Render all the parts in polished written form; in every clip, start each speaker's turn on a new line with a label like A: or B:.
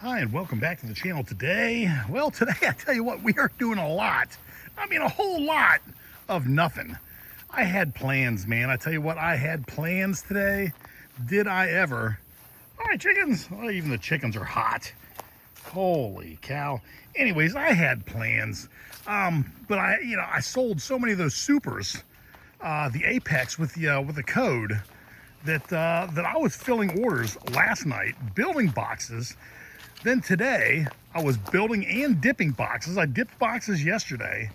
A: Hi, and welcome back to the channel today. Well, today I tell you what, we are doing a lot. I mean, a whole lot of nothing. I had plans, man. I tell you what, I had plans today. Did I ever? All right, chickens. Well, even the chickens are hot. Holy cow. Anyways, I had plans. But I sold so many of those supers, the Apex with the code that I was filling orders last night, building boxes. Then today, I was building and dipping boxes. I dipped boxes yesterday.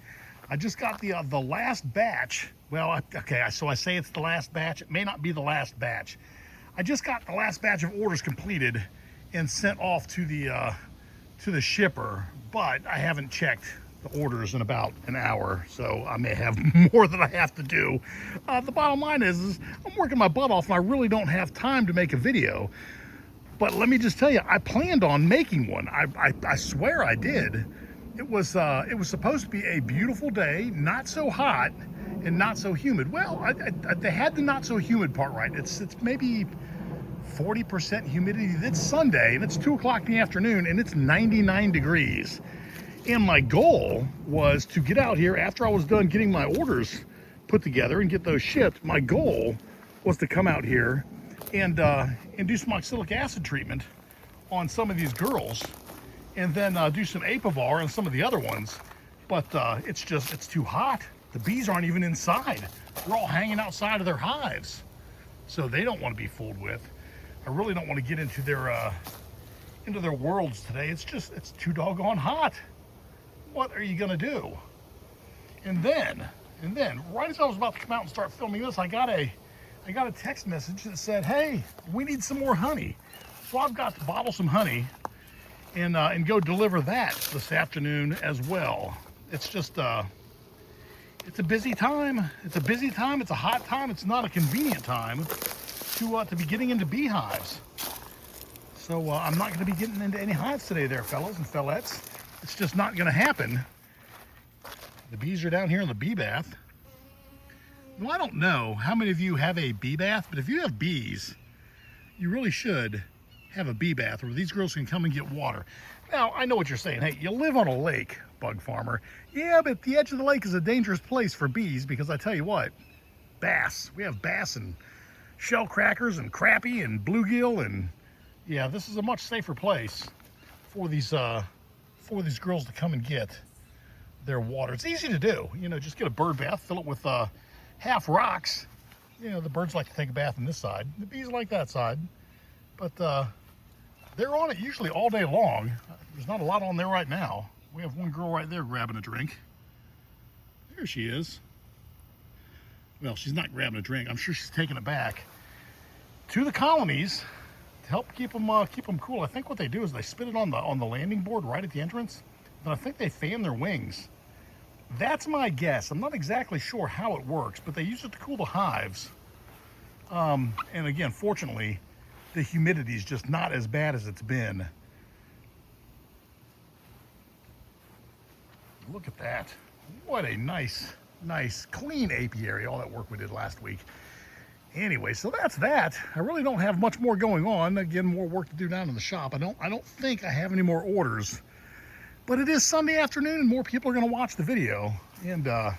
A: I just got the last batch. Well, okay, so I say it's the last batch. It may not be the last batch. I just got the last batch of orders completed and sent off to the shipper, but I haven't checked the orders in about an hour, so I may have more that I have to do. The bottom line is I'm working my butt off, and I really don't have time to make a video. But let me just tell you, I planned on making one. I swear I did. It was supposed to be a beautiful day, not so hot and not so humid. Well, they had the not so humid part right. It's maybe 40% humidity. It's Sunday and it's 2 o'clock in the afternoon and it's 99 degrees. And my goal was to get out here after I was done getting my orders put together and get those shipped. My goal was to come out here and do some oxalic acid treatment on some of these girls, and then do some apivar on some of the other ones. But it's too hot. The bees aren't even inside. They're all hanging outside of their hives, so they don't want to be fooled with. I really don't want to get into their worlds today. It's too doggone hot. What are you gonna do? And then right as I was about to come out and start filming this, I got a text message that said, hey, we need some more honey. So I've got to bottle some honey and go deliver that this afternoon as well. It's just, it's a busy time. It's a busy time. It's a hot time. It's not a convenient time to be getting into beehives. So I'm not going to be getting into any hives today there, fellows and fellettes. It's just not going to happen. The bees are down here in the bee bath. Well, I don't know how many of you have a bee bath, but if you have bees, you really should have a bee bath where these girls can come and get water. Now, I know what you're saying. Hey, you live on a lake, bug farmer. Yeah, but the edge of the lake is a dangerous place for bees because I tell you what, bass. We have bass and shell crackers and crappie and bluegill, and yeah, this is a much safer place for these girls to come and get their water. It's easy to do. Just get a bird bath, fill it with half rocks. The birds like to take a bath on this side. The bees like that side. But they're on it usually all day long. There's not a lot on there right now. We have one girl right there grabbing a drink. There she is. Well, she's not grabbing a drink. I'm sure she's taking it back to the colonies to help keep them cool. I think what they do is they spit it on the landing board right at the entrance. Then I think they fan their wings. That's my guess. I'm not exactly sure how it works, but they use it to cool the hives. And again, fortunately, the humidity is just not as bad as it's been. Look at that. What a nice, clean apiary, all that work we did last week. Anyway, so that's that. I really don't have much more going on. Again, more work to do down in the shop. I don't think I have any more orders. But it is Sunday afternoon and more people are going to watch the video. And I'm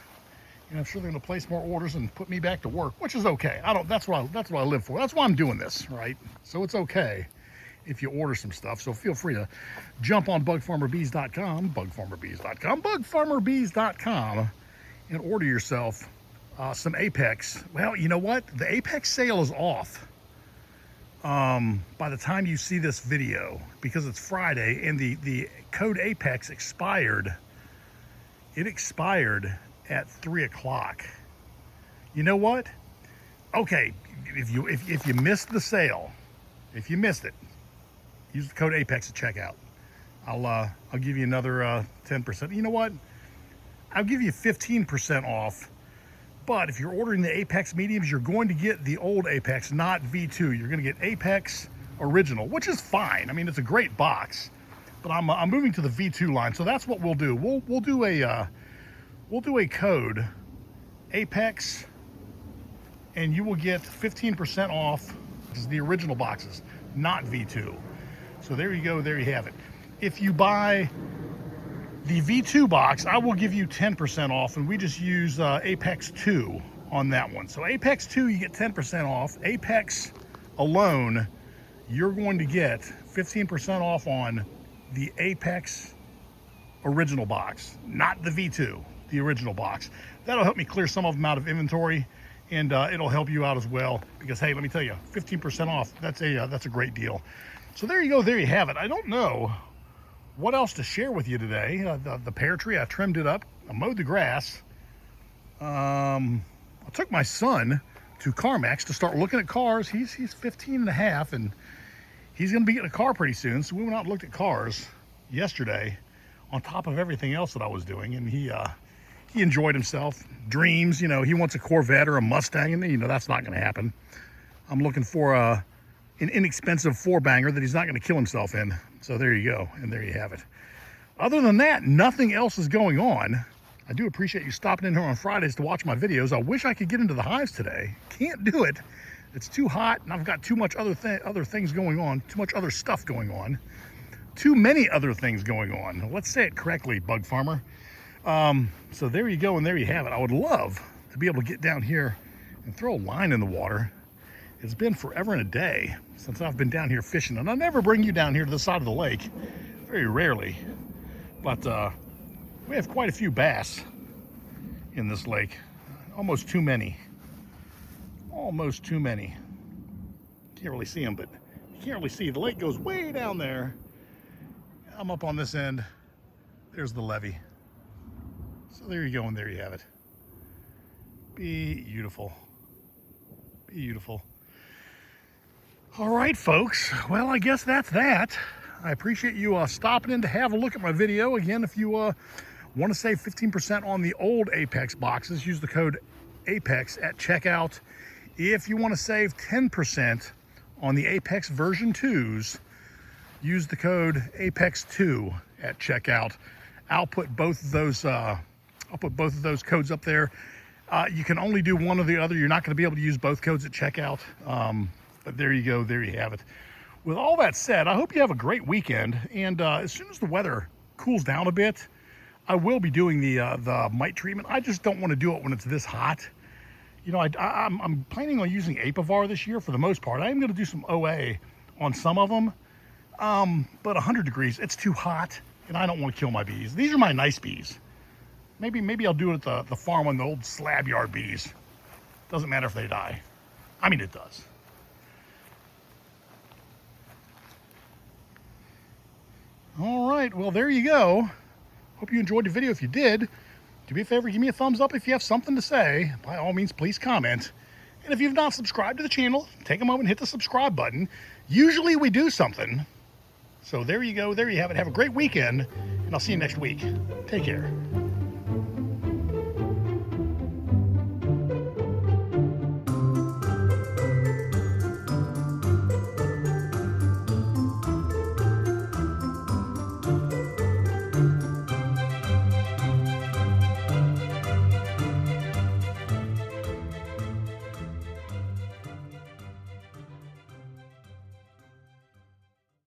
A: sure they're going to place more orders and put me back to work, which is okay. That's what I live for. That's why I'm doing this, right? So it's okay if you order some stuff. So feel free to jump on bugfarmerbees.com, bugfarmerbees.com, and order yourself some Apex. Well, you know what? The Apex sale is off by the time you see this video, because it's Friday and the code Apex expired. It expired at 3 o'clock. You know what? Okay, if you missed the sale, if you missed it, use the code Apex at checkout. I'll give you another 10%. You know what? I'll give you 15% off. But if you're ordering the Apex mediums, you're going to get the old Apex, not V2. You're going to get Apex Original, which is fine. I mean, it's a great box. But I'm moving to the V2 line, so that's what we'll do. We'll do a code Apex, and you will get 15% off. This is the original boxes, not V2. So there you go, there you have it. If you buy the V2 box, I will give you 10% off, and we just use Apex 2 on that one. So Apex 2, you get 10% off. Apex alone, you're going to get 15% off on the Apex original box, not the V2, the original box. That'll help me clear some of them out of inventory, and it'll help you out as well, because hey, let me tell you, 15% off, that's a great deal. So there you go, there you have it. I don't know what else to share with you today. The pear tree, I trimmed it up, I mowed the grass. I took my son to CarMax to start looking at cars. He's 15 and a half, and he's gonna be getting a car pretty soon. So we went out and looked at cars yesterday on top of everything else that I was doing, and he enjoyed himself. Dreams, you know, he wants a Corvette or a Mustang, and you know that's not gonna happen. I'm looking for an inexpensive four-banger that he's not gonna kill himself in. So there you go, and there you have it. Other than that, nothing else is going on. I do appreciate you stopping in here on Fridays to watch my videos. I wish I could get into the hives today. Can't do it. It's too hot, and I've got too much other things going on, too much other stuff going on, too many other things going on. Let's say it correctly, bug farmer. So there you go, and there you have it. I would love to be able to get down here and throw a line in the water. It's been forever and a day since I've been down here fishing, and I never bring you down here to the side of the lake, very rarely. But we have quite a few bass in this lake, almost too many. Almost too many. Can't really see them, but you can't really see. The lake goes way down there. I'm up on this end. There's the levee. So there you go, and there you have it. Beautiful. Beautiful. All right, folks. Well, I guess that's that. I appreciate you stopping in to have a look at my video. Again, if you want to save 15% on the old Apex boxes, use the code APEX at checkout. If you want to save 10% on the Apex version 2s, use the code APEX2 at checkout. I'll put both of those codes up there. You can only do one or the other. You're not going to be able to use both codes at checkout. But there you go, there you have it. With all that said, I hope you have a great weekend. And as soon as the weather cools down a bit, I will be doing the mite treatment. I just don't want to do it when it's this hot. You know, I'm planning on using Apivar this year for the most part. I am going to do some OA on some of them. But 100 degrees, it's too hot, and I don't want to kill my bees. These are my nice bees. Maybe I'll do it at the farm on the old slab yard bees. Doesn't matter if they die. I mean, it does. All right, well, there you go. Hope you enjoyed the video. If you did, do me a favor, give me a thumbs up if you have something to say. By all means, please comment. And if you've not subscribed to the channel, take a moment and hit the subscribe button. Usually we do something. So there you go, there you have it. Have a great weekend, and I'll see you next week. Take care.